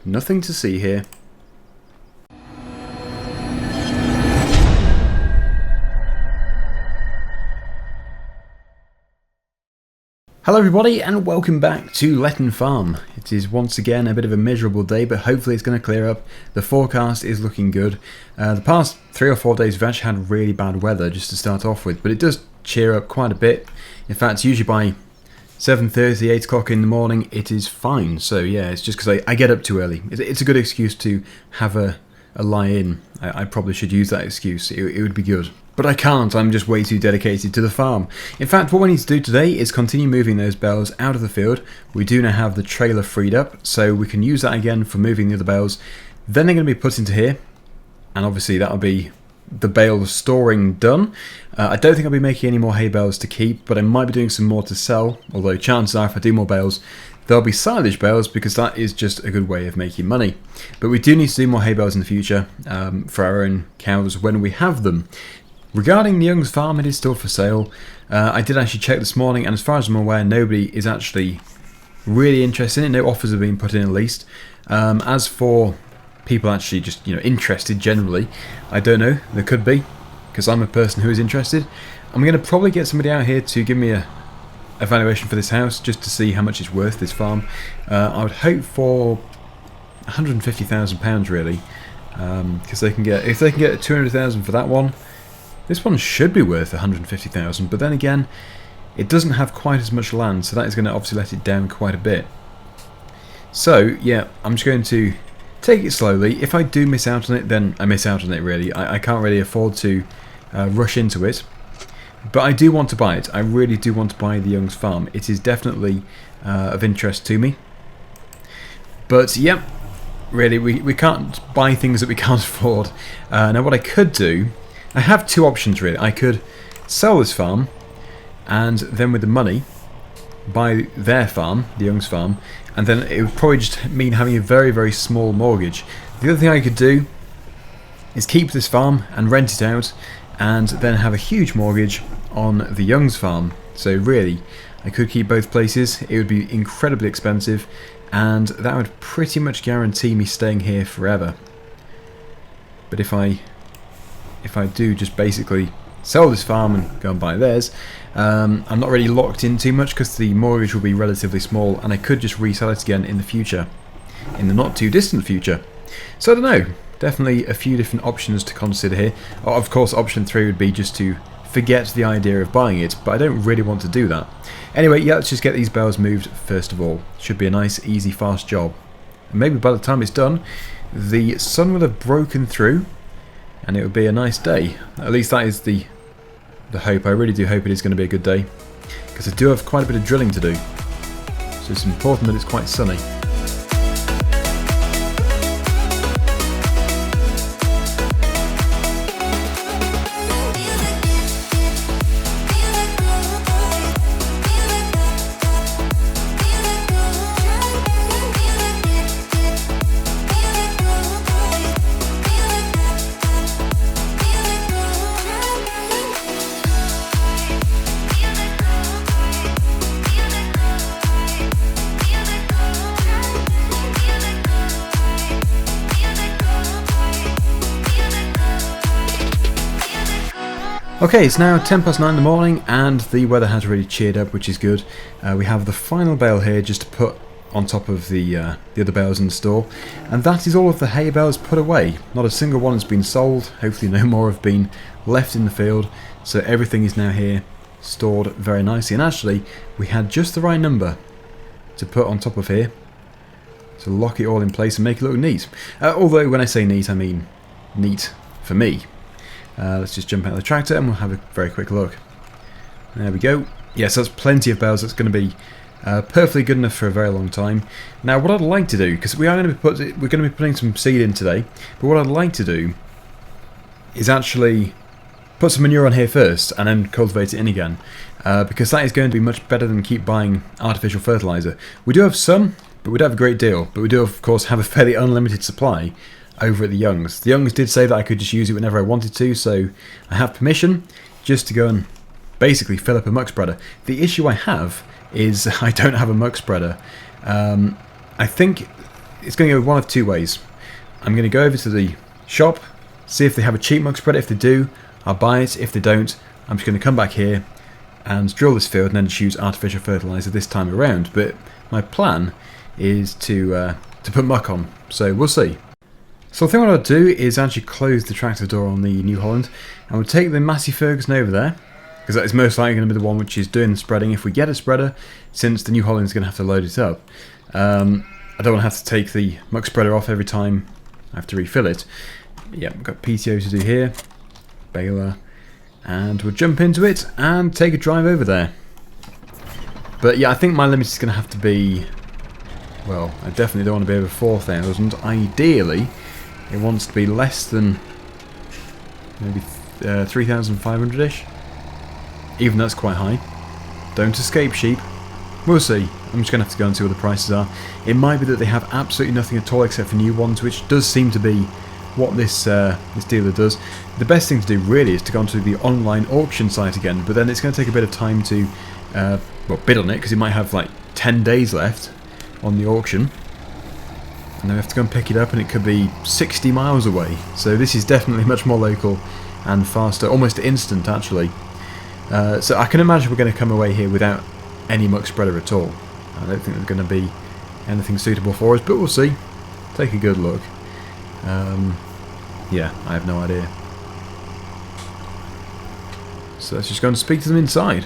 Nothing to see here. Hello everybody and welcome back to Letton Farm. It is once again a bit of a miserable day, but hopefully it's going to clear up. The forecast is looking good. The past 3 or 4 days we've actually had really bad weather just to start off with, but it does cheer up quite a bit. In fact, usually by 7:30, 8 o'clock in the morning it is fine. So yeah, it's just because I get up too early. It's a good excuse to have a lie-in. I probably should use that excuse. It would be good. But I can't, I'm just way too dedicated to the farm. In fact, what we need to do today is continue moving those bales out of the field. We do now have the trailer freed up, so we can use that again for moving the other bales. Then they're going to be put into here, and obviously that'll be the bale storing done. I don't think I'll be making any more hay bales to keep, but I might be doing some more to sell, although chances are if I do more bales, there'll be silage bales because that is just a good way of making money. But we do need to do more hay bales in the future for our own cows when we have them. Regarding the Young's farm, it is still for sale. I did actually check this morning, and as far as I'm aware, nobody is actually really interested in it. No offers have been put in, at least. As for people actually just interested generally, I don't know. There could be, because I'm a person who is interested. I'm going to probably get somebody out here to give me a valuation for this house, just to see how much it's worth, this farm. I would hope for £150,000 really, because if they can get 200,000 for that one. This one should be worth 150,000, but then again, it doesn't have quite as much land, so that is going to obviously let it down quite a bit. So yeah, I'm just going to take it slowly. If I do miss out on it, then I miss out on it really. I can't really afford to rush into it. But I do want to buy it. I really do want to buy the Young's farm. It is definitely of interest to me. But yeah, really, we can't buy things that we can't afford. Now what I could do, I have two options really. I could sell this farm and then with the money buy their farm, the Young's farm, and then it would probably just mean having a very, very small mortgage. The other thing I could do is keep this farm and rent it out and then have a huge mortgage on the Young's farm. So really, I could keep both places. It would be incredibly expensive and that would pretty much guarantee me staying here forever. But if I do just basically sell this farm and go and buy theirs, I'm not really locked in too much because the mortgage will be relatively small and I could just resell it again in the future, in the not too distant future. So I don't know, definitely a few different options to consider here. Of course option 3 would be just to forget the idea of buying it, but I don't really want to do that. Anyway, yeah, let's just get these bales moved first of all. Should be a nice, easy, fast job. And maybe by the time it's done, the sun will have broken through and it would be a nice day. At least that is the hope. I really do hope it is going to be a good day, because I do have quite a bit of drilling to do, so it's important that it's quite sunny. Okay, it's now 9:10 in the morning and the weather has really cheered up, which is good. We have the final bale here just to put on top of the other bales in the store, and that is all of the hay bales put away. Not a single one has been sold, hopefully no more have been left in the field, so everything is now here stored very nicely. And actually, we had just the right number to put on top of here to lock it all in place and make it look neat. Although when I say neat, I mean neat for me. Let's just jump out of the tractor and we'll have a very quick look. There we go. Yes, that's plenty of bales. That's going to be perfectly good enough for a very long time. Now, what I'd like to do, because we're going to be putting some seed in today, but what I'd like to do is actually put some manure on here first and then cultivate it in again, because that is going to be much better than keep buying artificial fertilizer. We do have some, but we don't have a great deal. But we do, of course, have a fairly unlimited supply over at the Youngs. The Youngs did say that I could just use it whenever I wanted to, so I have permission just to go and basically fill up a muck spreader. The issue I have is I don't have a muck spreader. I think it's going to go one of two ways. I'm going to go over to the shop, see if they have a cheap muck spreader. If they do, I'll buy it. If they don't, I'm just going to come back here and drill this field and then choose artificial fertilizer this time around. But my plan is to put muck on, so we'll see. So I think what I'll do is actually close the tractor door on the New Holland, and we'll take the Massey Ferguson over there, because that is most likely going to be the one which is doing the spreading if we get a spreader, since the New Holland is going to have to load it up. I don't want to have to take the muck spreader off every time I have to refill it. Yeah, we've got PTO to do here, baler, and we'll jump into it and take a drive over there. But yeah, I think my limit is going to have to be, well, I definitely don't want to be over 4,000. Ideally, it wants to be less than maybe 3,500-ish. Even that's quite high. Don't escape, sheep. We'll see. I'm just going to have to go and see what the prices are. It might be that they have absolutely nothing at all except for new ones, which does seem to be what this dealer does. The best thing to do really is to go onto the online auction site again, but then it's going to take a bit of time to well, bid on it, because it might have like 10 days left on the auction. And then we have to go and pick it up, and it could be 60 miles away. So this is definitely much more local and faster, almost instant actually. So I can imagine we're going to come away here without any muck spreader at all. I don't think there's going to be anything suitable for us, but we'll see. Take a good look. Yeah, I have no idea. So let's just go and speak to them inside.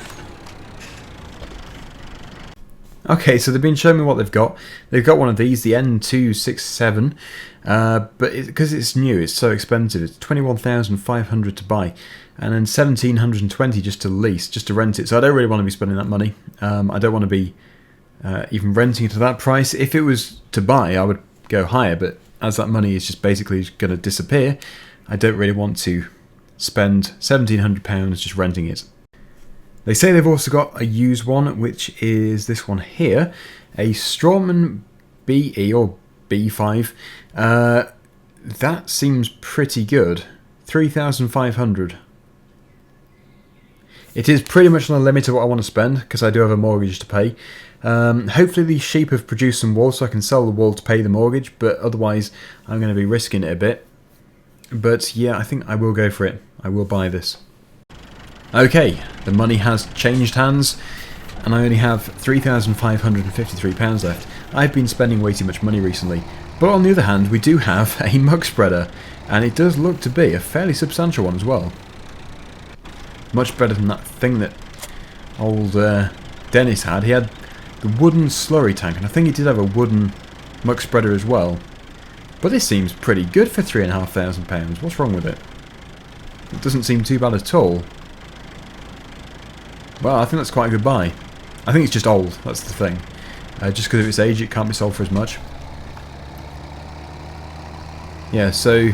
Okay, so they've been showing me what they've got. They've got one of these, the N267, but because it's new, it's so expensive. It's 21,500 to buy, and then 1,720 just to lease, just to rent it. So I don't really want to be spending that money. I don't want to be even renting it at that price. If it was to buy, I would go higher, but as that money is just basically going to disappear, I don't really want to spend £1,700 just renting it. They say they've also got a used one, which is this one here, a Strawman BE or B5. That seems pretty good. 3,500. It is pretty much on the limit of what I want to spend, because I do have a mortgage to pay. Hopefully these sheep have produced some wool so I can sell the wool to pay the mortgage, but otherwise I'm going to be risking it a bit. But yeah, I think I will go for it. I will buy this. Okay, the money has changed hands, and I only have £3,553 left. I've been spending way too much money recently, but on the other hand, we do have a muck spreader, and it does look to be a fairly substantial one as well. Much better than that thing that old Dennis had. He had the wooden slurry tank, and I think he did have a wooden muck spreader as well. But this seems pretty good for £3,500. What's wrong with it? It doesn't seem too bad at all. Well, I think that's quite a good buy. I think it's just old, that's the thing. Just because of its age, it can't be sold for as much. Yeah, so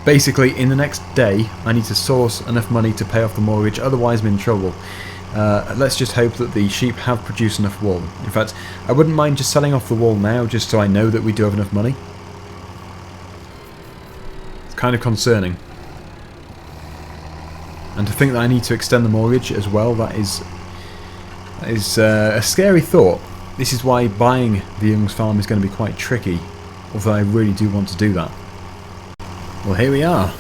basically in the next day, I need to source enough money to pay off the mortgage, otherwise I'm in trouble. Let's just hope that the sheep have produced enough wool. In fact, I wouldn't mind just selling off the wool now, just so I know that we do have enough money. It's kind of concerning. And to think that I need to extend the mortgage as well, that is a scary thought. This is why buying the Young's farm is going to be quite tricky, although I really do want to do that. Well, here we are.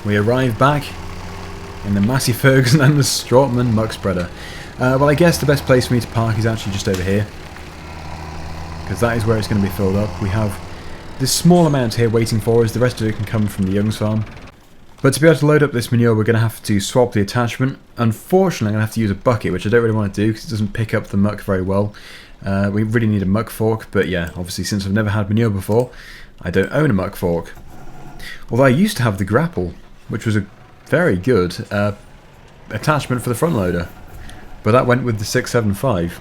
We arrive back in the Massey Ferguson and the Strawman muck spreader. Well, I guess the best place for me to park is actually just over here, because that is where it's going to be filled up. We have this small amount here waiting for us. The rest of it can come from the Young's farm. But to be able to load up this manure, we're going to have to swap the attachment. Unfortunately, I'm going to have to use a bucket, which I don't really want to do because it doesn't pick up the muck very well. We really need a muck fork, but yeah, obviously since I've never had manure before, I don't own a muck fork. Although I used to have the grapple, which was a very good attachment for the front loader. But that went with the 675.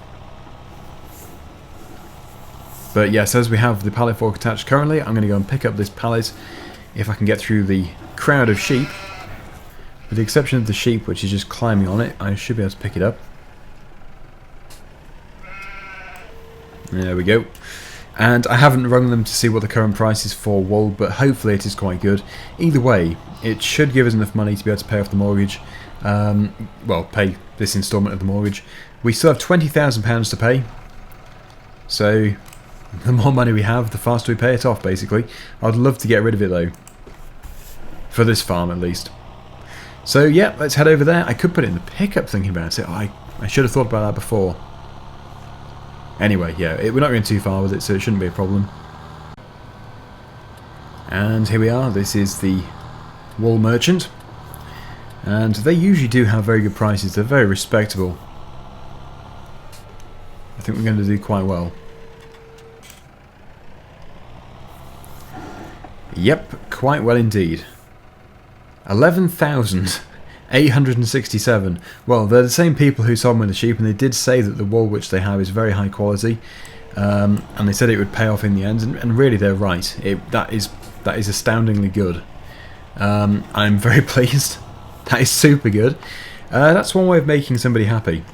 But yes, as we have the pallet fork attached currently, I'm going to go and pick up this pallet if I can get through the crowd of sheep. With the exception of the sheep, which is just climbing on it, I should be able to pick it up. There we go. And I haven't rung them to see what the current price is for wool, but hopefully it is quite good. Either way, it should give us enough money to be able to pay off the mortgage. Well, pay this instalment of the mortgage. We still have £20,000 to pay. So, The more money we have, the faster we pay it off, basically. I'd love to get rid of it, though. For this farm, at least. So, yeah, let's head over there. I could put it in the pickup thinking about it. I should have thought about that before. Anyway, yeah, we're not going too far with it, so it shouldn't be a problem. And here we are. This is the wool merchant. And they usually do have very good prices. They're very respectable. I think we're going to do quite well. Yep, quite well indeed. 11,867. Well, they're the same people who sold me the sheep, and they did say that the wool which they have is very high quality. And they said it would pay off in the end, and really they're right. That is astoundingly good. I'm very pleased. That is super good. That's one way of making somebody happy.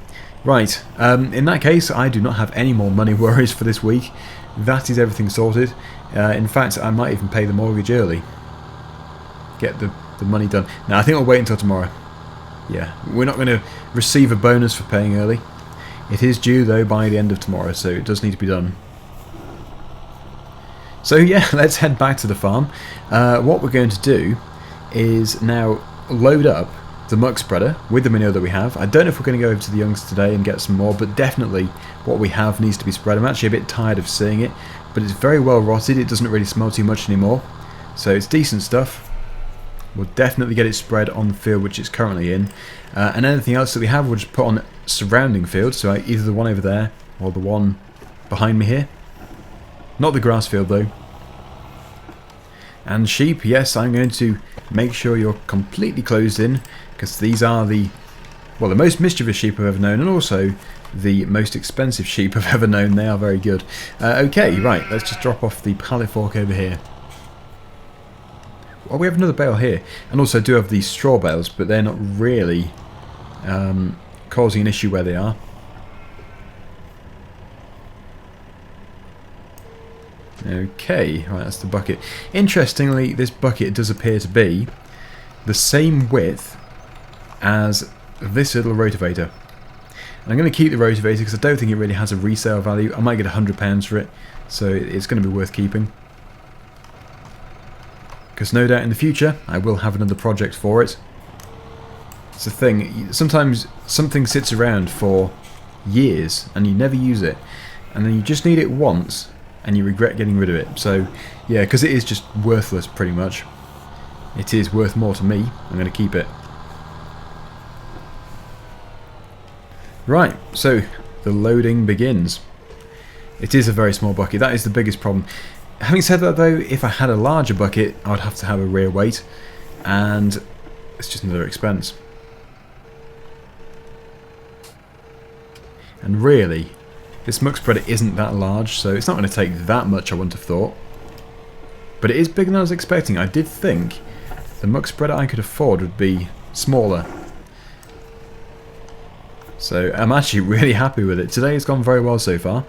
Right, in that case, I do not have any more money worries for this week. That is everything sorted. In fact, I might even pay the mortgage early. Get the money done. Now, I think I'll wait until tomorrow. Yeah, we're not going to receive a bonus for paying early. It is due, though, by the end of tomorrow, so it does need to be done. So, yeah, let's head back to the farm. What we're going to do is now load up the muck spreader with the manure that we have. I don't know if we're going to go over to the Youngs today and get some more, but definitely what we have needs to be spread. I'm actually a bit tired of seeing it, but it's very well rotted. It doesn't really smell too much anymore, so it's decent stuff. We'll definitely get it spread on the field which it's currently in, and anything else that we have we'll just put on surrounding fields, so either the one over there or the one behind me here. Not the grass field though. And sheep, yes, I'm going to make sure you're completely closed in, because these are the most mischievous sheep I've ever known, and also the most expensive sheep I've ever known. They are very good. Okay, right, let's just drop off the pallet fork over here. Well, we have another bale here, and also do have these straw bales, but they're not really causing an issue where they are. Okay, right, that's the bucket. Interestingly, this bucket does appear to be the same width as this little rotavator. And I'm going to keep the rotavator because I don't think it really has a resale value. I might get £100 for it, so it's going to be worth keeping. Because no doubt in the future, I will have another project for it. It's the thing, sometimes something sits around for years and you never use it. And then you just need it once and you regret getting rid of it. So, yeah, because it is just worthless pretty much. It is worth more to me. I'm going to keep it. Right, so the loading begins. It is a very small bucket. That is the biggest problem. Having said that though, if I had a larger bucket, I would have to have a rear weight, and it's just another expense. And really, this muck spreader isn't that large, so it's not going to take that much, I wouldn't have thought. But it is bigger than I was expecting. I did think the muck spreader I could afford would be smaller. So I'm actually really happy with it. Today has gone very well so far.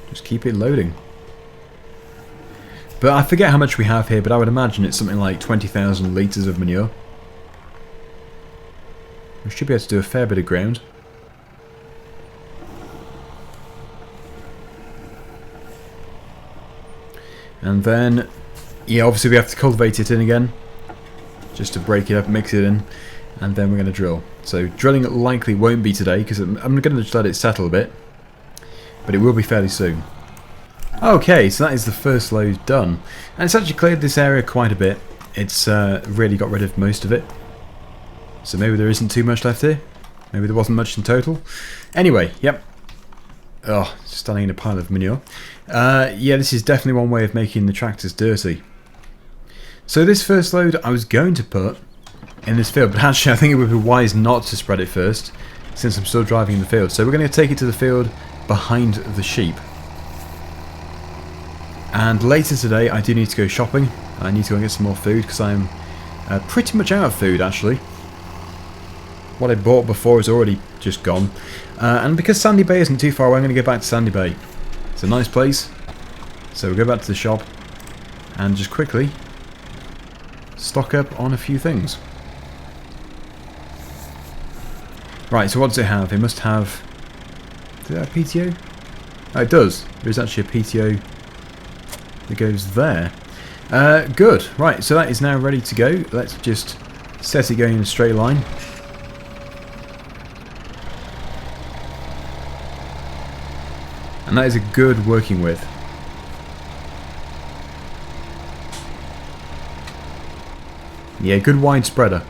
Just keep it loading. But I forget how much we have here, but I would imagine it's something like 20,000 litres of manure. We should be able to do a fair bit of ground. And then, yeah, obviously we have to cultivate it in again, just to break it up, mix it in, and then we're going to drill. So drilling likely won't be today, because I'm going to just let it settle a bit, but it will be fairly soon. Okay, so that is the first load done, and it's actually cleared this area quite a bit. It's really got rid of most of it, so maybe there isn't too much left here. Maybe there wasn't much in total. Anyway, yep. Oh, standing in a pile of manure. Yeah, this is definitely one way of making the tractors dirty. So this first load I was going to put in this field, but actually I think it would be wise not to spread it first, since I'm still driving in the field. So we're going to take it to the field behind the sheep. And later today I do need to go shopping. I need to go and get some more food, because I'm pretty much out of food actually. What I bought before is already just gone. And because Sandy Bay isn't too far away, I'm going to go back to Sandy Bay. It's a nice place. So we'll go back to the shop and just quickly stock up on a few things. Right, so what does it have? It must have... Does it have a PTO? Oh, it does. There's actually a PTO that goes there. Good. Right, so that is now ready to go. Let's just set it going in a straight line. And that is a good working width. Yeah, good wide spreader.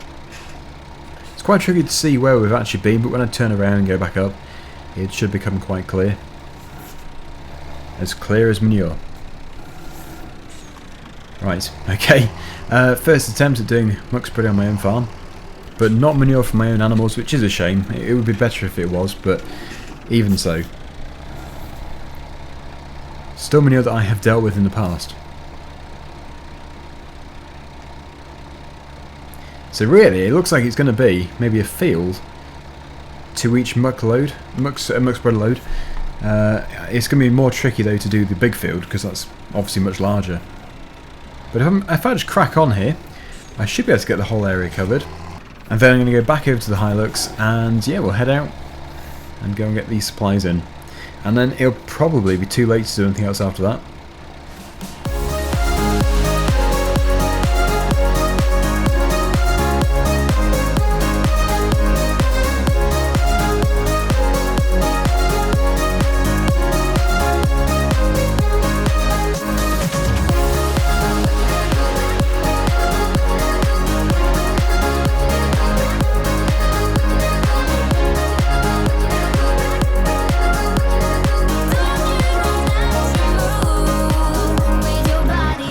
It's quite tricky to see where we've actually been, but when I turn around and go back up, it should become quite clear. As clear as manure. Right, okay. First attempt at doing muck spreading on my own farm, but not manure for my own animals, which is a shame. It would be better if it was, but even so. Still manure that I have dealt with in the past. So really, it looks like it's going to be maybe a field to each muck spreader load. It's going to be more tricky though to do the big field because that's obviously much larger. But if I just crack on here, I should be able to get the whole area covered. And then I'm going to go back over to the Hilux and yeah, we'll head out and go and get these supplies in. And then it'll probably be too late to do anything else after that.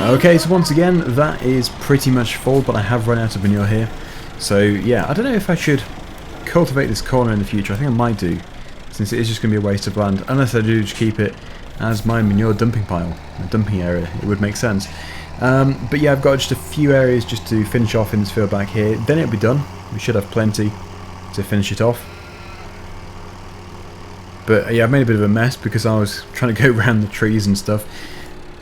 Okay, so once again, that is pretty much full, but I have run out of manure here. So yeah, I don't know if I should cultivate this corner in the future. I think I might do, since it is just going to be a waste of land. Unless I do just keep it as my manure dumping pile, a dumping area, it would make sense. But yeah, I've got just a few areas just to finish off in this field back here. Then it'll be done. We should have plenty to finish it off. But yeah, I've made a bit of a mess because I was trying to go around the trees and stuff.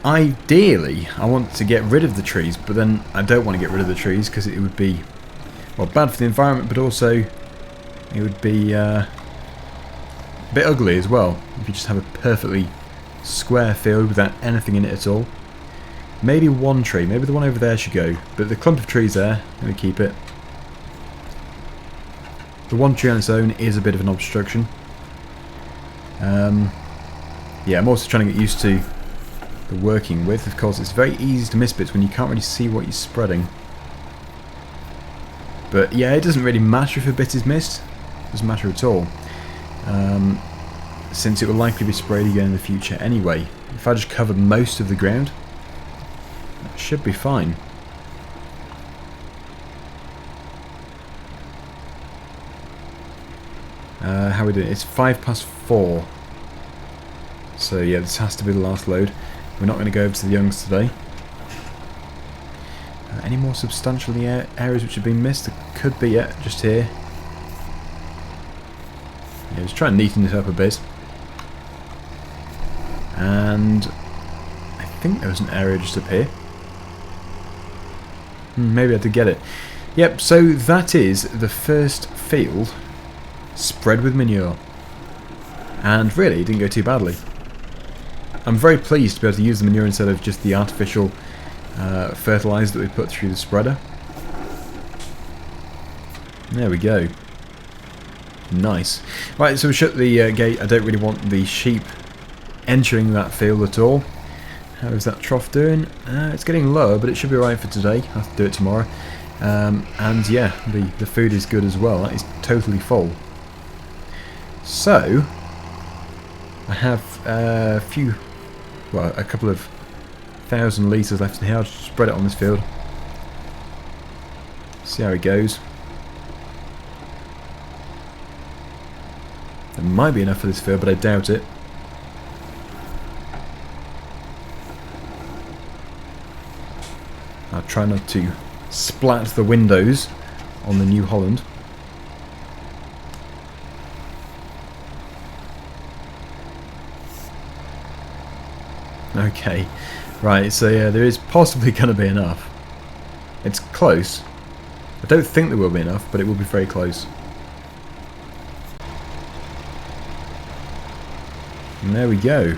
Ideally, I want to get rid of the trees, but then I don't want to get rid of the trees because it would be, well, bad for the environment, but also it would be a bit ugly as well if you just have a perfectly square field without anything in it at all. Maybe one tree, maybe the one over there should go, but the clump of trees there, let me keep it. The one tree on its own is a bit of an obstruction. Yeah, I'm also trying to get used to the working with. Of course, it's very easy to miss bits when you can't really see what you're spreading. But yeah, it doesn't really matter if a bit is missed. It doesn't matter at all. Since it will likely be sprayed again in the future anyway. If I just cover most of the ground, that should be fine. How are we doing? It's 4:05. So yeah, this has to be the last load. We're not going to go over to the youngs today. Any more substantial areas which have been missed? There could be, yeah, just here. Yeah, just try and neaten this up a bit. And I think there was an area just up here. Maybe I did get it. Yep, so that is the first field spread with manure. And really, it didn't go too badly. I'm very pleased to be able to use the manure instead of just the artificial fertilizer that we put through the spreader. There we go. Nice. Right, so we shut the gate. I don't really want the sheep entering that field at all. How is that trough doing? It's getting lower, but it should be alright for today. I'll have to do it tomorrow. And yeah, the food is good as well. That is totally full. So I have a few, well, a couple of 1,000 litres left in here. I'll just spread it on this field. See how it goes. There might be enough for this field, but I doubt it. I'll try not to splat the windows on the New Holland. Okay, right, so yeah, there is possibly going to be enough. It's close. I don't think there will be enough, but it will be very close. And there we go.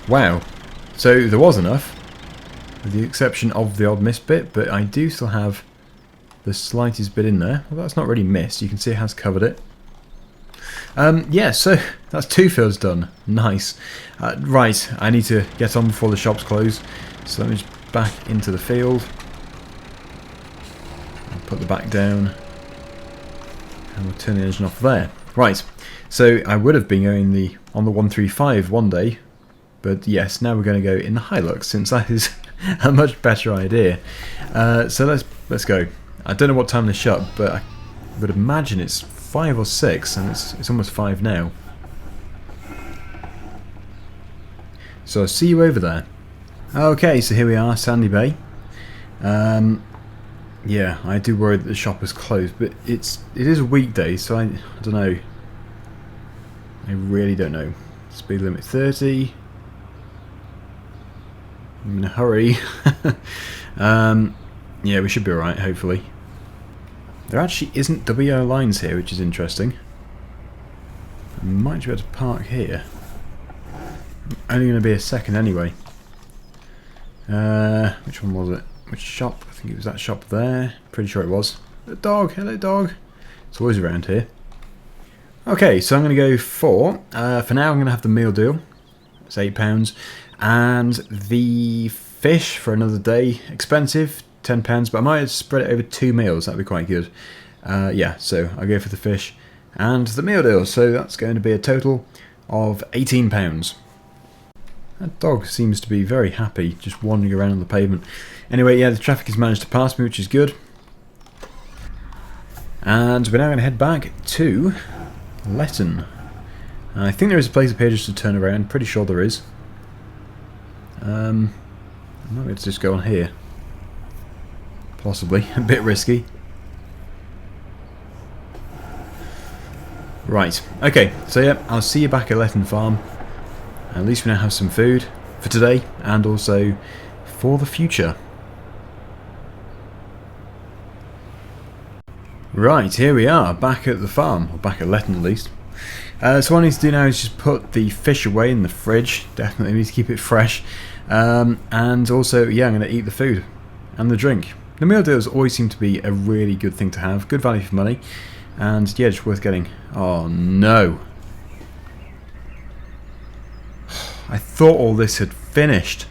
Wow. So there was enough, with the exception of the odd mist bit, but I do still have the slightest bit in there. Well, that's not really mist. You can see it has covered it. Yeah, so that's 2 fields done. Nice. Right, I need to get on before the shops close. So let me just back into the field. I'll put the back down. And we'll turn the engine off there. Right, so I would have been going on the 135 one day. But yes, now we're going to go in the Hilux, since that is a much better idea. So let's go. I don't know what time they shut, but I would imagine it's 5 or 6, and it's almost 5 now. So I'll see you over there. Okay, so here we are, Sandy Bay. Yeah, I do worry that the shop is closed, but it is a weekday, so I don't know. I really don't know. Speed limit 30. I'm in a hurry. Yeah, we should be alright, hopefully. There actually isn't WO lines here, which is interesting. I might be able to park here. Only going to be a second anyway. Which one was it? Which shop? I think it was that shop there. Pretty sure it was. The dog! Hello, dog! It's always around here. Okay, so I'm going to go for now I'm going to have the meal deal. It's £8. And the fish for another day, expensive, £10, but I might spread it over 2 meals, that'd be quite good. Yeah, so I'll go for the fish and the meal deal, so that's going to be a total of £18. That dog seems to be very happy, just wandering around on the pavement. Anyway, yeah, the traffic has managed to pass me, which is good. And we're now going to head back to Letton. I think there is a place up here just to turn around, pretty sure there is. I might be able to just go on here. Possibly. A bit risky. Right. Okay. So yeah, I'll see you back at Letton Farm. At least we now have some food for today and also for the future. Right, here we are, back at the farm, or back at Letton at least. So what I need to do now is just put the fish away in the fridge. Definitely need to keep it fresh. And also, yeah, I'm going to eat the food and the drink. The meal deals always seem to be a really good thing to have. Good value for money. And yeah, just worth getting. Oh no. I thought all this had finished.